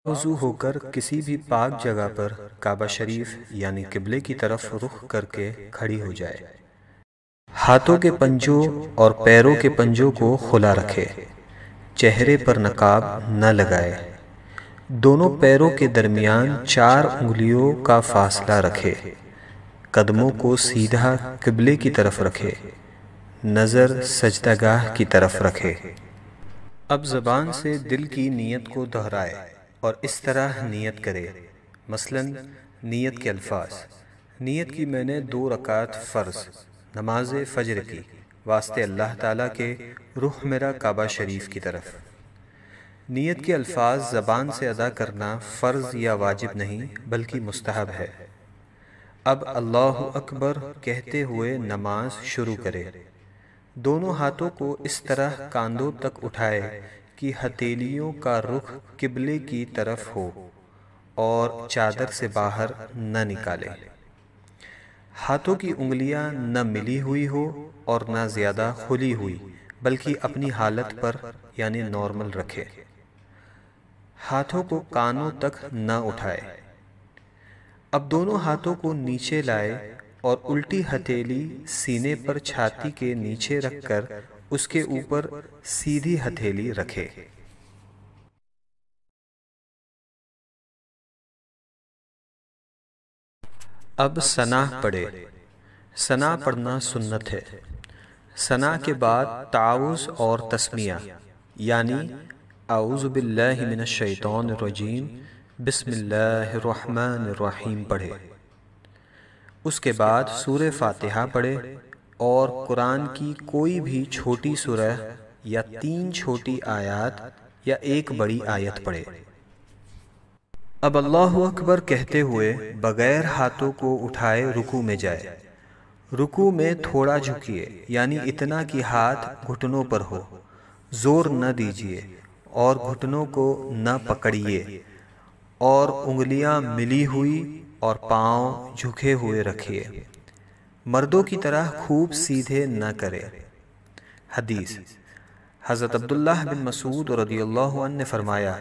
وضو ہو کر کسی بھی پاک جگہ پر کعبہ شریف یعنی قبلے کی طرف رخ کر کے کھڑی ہو جائے۔ ہاتھوں کے پنجوں اور پیروں کے پنجوں کو کھلا رکھے، چہرے پر نقاب نہ لگائے، دونوں پیروں کے درمیان 4 انگلیوں کا فاصلہ رکھے، قدموں کو سیدھا قبلے کی طرف رکھے، نظر سجدہ گاہ کی طرف رکھے۔ اب زبان سے دل کی نیت کو دہرائے اور اس طرح نیت کرے، مثلا نیت کے الفاظ: نیت کی میں نے 2 رکعت فرض نماز فجر کی واسطے اللہ تعالیٰ کے، رخ میرا کعبہ شریف کی طرف۔ نیت کے الفاظ زبان سے ادا کرنا فرض یا واجب نہیں بلکہ مستحب ہے۔ اب اللہ اکبر کہتے ہوئے نماز شروع کرے، دونوں ہاتھوں کو اس طرح کاندھوں تک اٹھائے کہ ہتھیلیوں کا رخ قبلے کی طرف ہو اور چادر سے باہر نہ نکالے۔ ہاتھوں کی انگلیاں نہ ملی ہوئی ہو اور نہ زیادہ کھلی ہوئی بلکہ اپنی حالت پر یعنی نارمل رکھے۔ ہاتھوں کو کانوں تک نہ اٹھائے۔ اب دونوں ہاتھوں کو نیچے لائے اور الٹی ہتھیلی سینے پر چھاتی کے نیچے رکھ کر اس کے اوپر سیدھی ہتھیلی رکھے۔ اب ثنا پڑھے۔ ثنا پڑھنا سنت ہے۔ ثنا کے بعد تعوذ اور تسمیہ یعنی اعوذ باللہ من الشیطان الرجیم بسم اللہ الرحمن الرحیم پڑھے۔ اس کے بعد سورہ فاتحہ پڑھے اور قرآن کی کوئی بھی چھوٹی سورہ یا 3 چھوٹی آیات یا 1 بڑی آیت پڑھے۔ اب اللہ اکبر کہتے ہوئے بغیر ہاتھوں کو اٹھائے رکوع میں جائے۔ رکوع میں تھوڑا جھکیے یعنی اتنا کہ ہاتھ گھٹنوں پر ہو، زور نہ دیجیے اور گھٹنوں کو نہ پکڑیے، اور انگلیاں ملی ہوئی اور پاؤں جھکے ہوئے رکھیے، مردوں کی طرح خوب سیدھے نہ کرے۔ حدیث: حضرت عبداللہ بن مسعود رضی اللہ عنہ نے فرمایا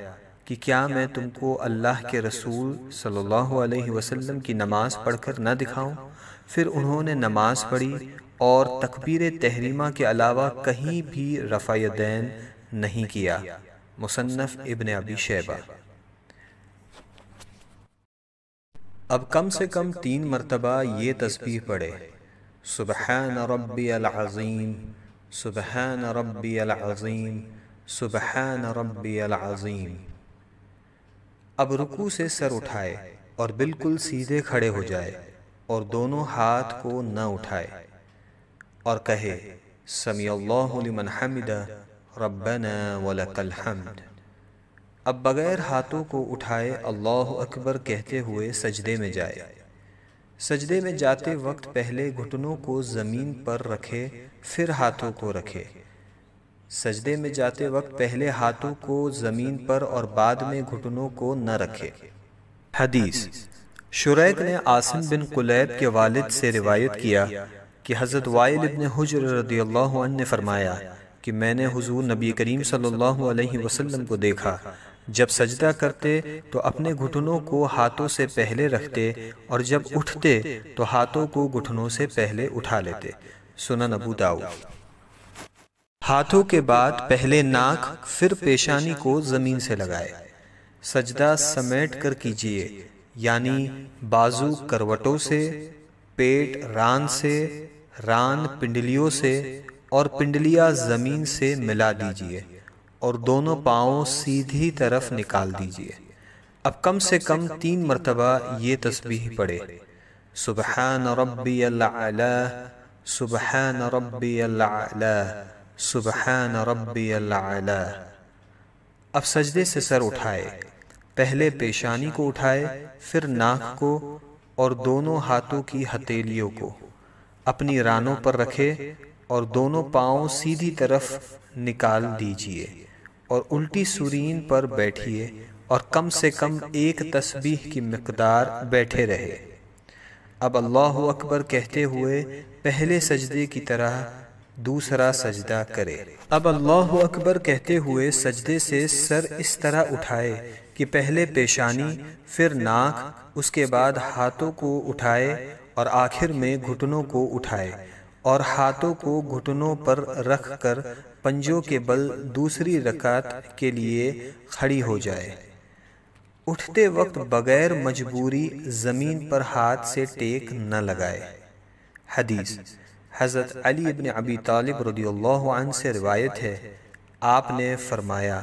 کہ کیا میں تم کو اللہ کے رسول صلی اللہ علیہ وسلم کی نماز پڑھ کر نہ دکھاؤں؟ پھر انہوں نے نماز پڑھی اور تکبیر تحریمہ کے علاوہ کہیں بھی رفع یدین نہیں کیا۔ مصنف ابن ابی شیبہ۔ اب کم سے کم 3 مرتبہ یہ تسبیح پڑھے: سبحان ربی العظیم، سبحان ربی العظیم، سبحان ربی العظیم۔ اب رکوع سے سر اٹھائے اور بالکل سیدھے کھڑے ہو جائے اور دونوں ہاتھ کو نہ اٹھائے اور کہے سمیع اللہ لمن حمدہ ربنا ولک الحمد۔ اب بغیر ہاتھوں کو اٹھائے اللہ اکبر کہتے ہوئے سجدے میں جائے۔ سجدے میں جاتے وقت پہلے گھٹنوں کو زمین پر رکھے پھر ہاتھوں کو رکھے۔ سجدے میں جاتے وقت پہلے ہاتھوں کو زمین پر اور بعد میں گھٹنوں کو نہ رکھے۔ حدیث: شریک نے عاصم بن قلیب کے والد سے روایت کیا کہ حضرت وائل ابن حجر رضی اللہ عنہ نے فرمایا کہ میں نے حضور نبی کریم صلی اللہ علیہ وسلم کو دیکھا، جب سجدہ کرتے تو اپنے گھٹنوں کو ہاتھوں سے پہلے رکھتے اور جب اٹھتے تو ہاتھوں کو گھٹنوں سے پہلے اٹھا لیتے۔ سنن ابو داؤد۔ ہاتھوں کے بعد پہلے ناک پھر پیشانی کو زمین سے لگائے۔ سجدہ سمیٹ کر کیجیے یعنی بازو کروٹوں سے، پیٹ ران سے، ران پنڈلیوں سے اور پنڈلیاں زمین سے ملا دیجیے اور دونوں پاؤں سیدھی طرف نکال دیجیے۔ اب کم سے کم 3 مرتبہ یہ تسبیح پڑھے: سبحان ربی الاعلی، سبحان ربی الاعلی، سبحان ربی الاعلی۔ اب سجدے سے سر اٹھائے، پہلے پیشانی کو اٹھائے پھر ناک کو اور دونوں ہاتھوں کی ہتھیلیوں کو اپنی رانوں پر رکھے اور دونوں پاؤں سیدھی طرف نکال دیجیے اور الٹی سورین پر بیٹھیے اور کم سے کم 1 تسبیح کی مقدار بیٹھے رہے۔ اب اللہ اکبر کہتے ہوئے پہلے سجدے کی طرح دوسرا سجدہ کرے۔ اب اللہ اکبر کہتے ہوئے سجدے سے سر اس طرح اٹھائے کہ پہلے پیشانی، پھر ناک، اس کے بعد ہاتھوں کو اٹھائے اور آخر میں گھٹنوں کو اٹھائے، اور ہاتھوں کو گھٹنوں پر رکھ کر پنجوں کے بل دوسری رکعت کے لیے کھڑی ہو جائے۔ اٹھتے وقت بغیر مجبوری زمین پر ہاتھ سے ٹیک نہ لگائے۔ حدیث حضرت علی بن ابی طالب رضی اللہ عنہ سے روایت ہے، آپ نے فرمایا،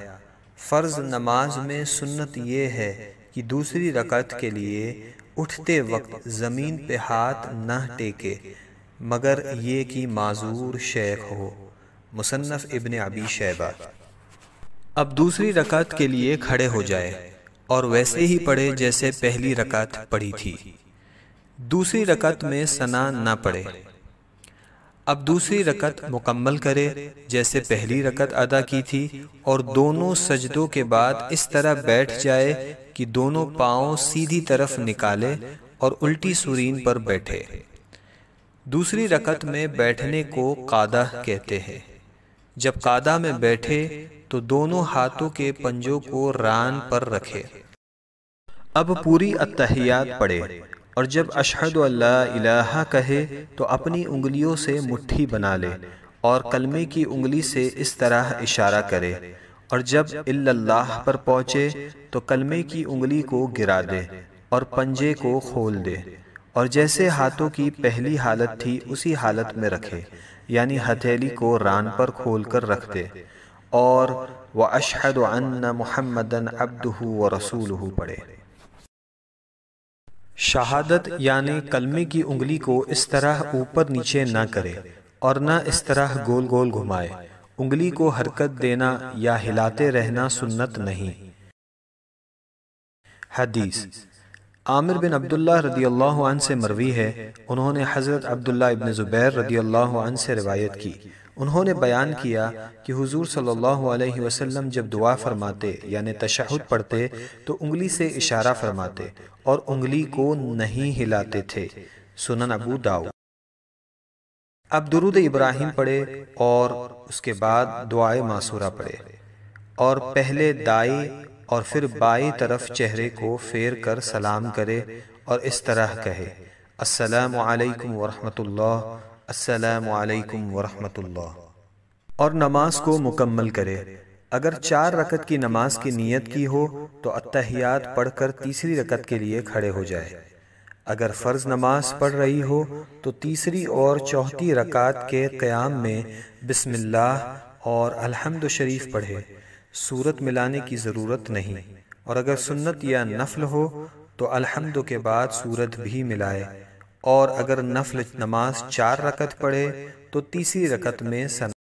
فرض نماز میں سنت یہ ہے کہ دوسری رکعت کے لیے اٹھتے وقت زمین پہ ہاتھ نہ ٹیکے مگر یہ کہ معذور شیخ ہو۔ مصنف ابن ابی شیبہ۔ اب دوسری رکعت کے لیے کھڑے ہو جائے اور ویسے ہی پڑھے جیسے پہلی رکعت پڑھی تھی۔ دوسری رکعت میں ثنا نہ پڑھے۔ اب دوسری رکعت مکمل کرے جیسے پہلی رکعت ادا کی تھی، اور دونوں سجدوں کے بعد اس طرح بیٹھ جائے کہ دونوں پاؤں سیدھی طرف نکالے اور الٹی سورین پر بیٹھے۔ دوسری رکعت میں بیٹھنے کو قعدہ کہتے ہیں۔ جب قعدہ میں بیٹھے تو دونوں ہاتھوں کے پنجوں کو ران پر رکھے۔ اب پوری التحیات پڑھے، اور جب اشہد ان لا الہ کہے تو اپنی انگلیوں سے مٹھی بنا لے اور کلمے کی انگلی سے اس طرح اشارہ کرے، اور جب الا اللہ پر پہنچے تو کلمے کی انگلی کو گرا دے اور پنجے کو کھول دے، اور جیسے ہاتھوں کی پہلی حالت تھی اسی حالت میں رکھے، یعنی ہتھیلی کو ران پر کھول کر رکھ دے، اور وَأَشْهَدُ أَنَّ مُحَمَّدًا عَبْدُهُ وَرَسُولُهُ پڑھے۔ شہادت یعنی کلمے کی انگلی کو اس طرح اوپر نیچے نہ کرے اور نہ اس طرح گول گول گھمائے۔ انگلی کو حرکت دینا یا ہلاتے رہنا سنت نہیں۔ حدیث عامر بن عبداللہ رضی اللہ عنہ سے مروی ہے، انہوں نے حضرت عبداللہ ابن زبیر رضی اللہ عنہ سے روایت کی، انہوں نے بیان کیا کہ حضور صلی اللہ علیہ وسلم جب دعا فرماتے یعنی تشہد پڑھتے تو انگلی سے اشارہ فرماتے اور انگلی کو نہیں ہلاتے تھے۔ سنن ابو داؤد۔ اب درود ابراہیم پڑھے اور اس کے بعد دعائے معصورہ پڑھے، اور پہلے دائیں اور پھر بائیں طرف چہرے کو پھیر کر سلام کرے اور اس طرح کہے، السلام علیکم ورحمۃ اللہ، السلام علیکم ورحمۃ اللہ، اور نماز کو مکمل کرے۔ اگر 4 رکعت کی نماز کی نیت کی ہو تو التحیات پڑھ کر تیسری رکعت کے لیے کھڑے ہو جائے۔ اگر فرض نماز پڑھ رہی ہو تو تیسری اور چوتھی رکعت کے قیام میں بسم اللہ اور الحمد شریف پڑھے، سورت ملانے کی ضرورت نہیں، اور اگر سنت یا نفل ہو تو الحمد کے بعد سورت بھی ملائے، اور اگر نفل نماز 4 رکعت پڑھے تو تیسری رکعت میں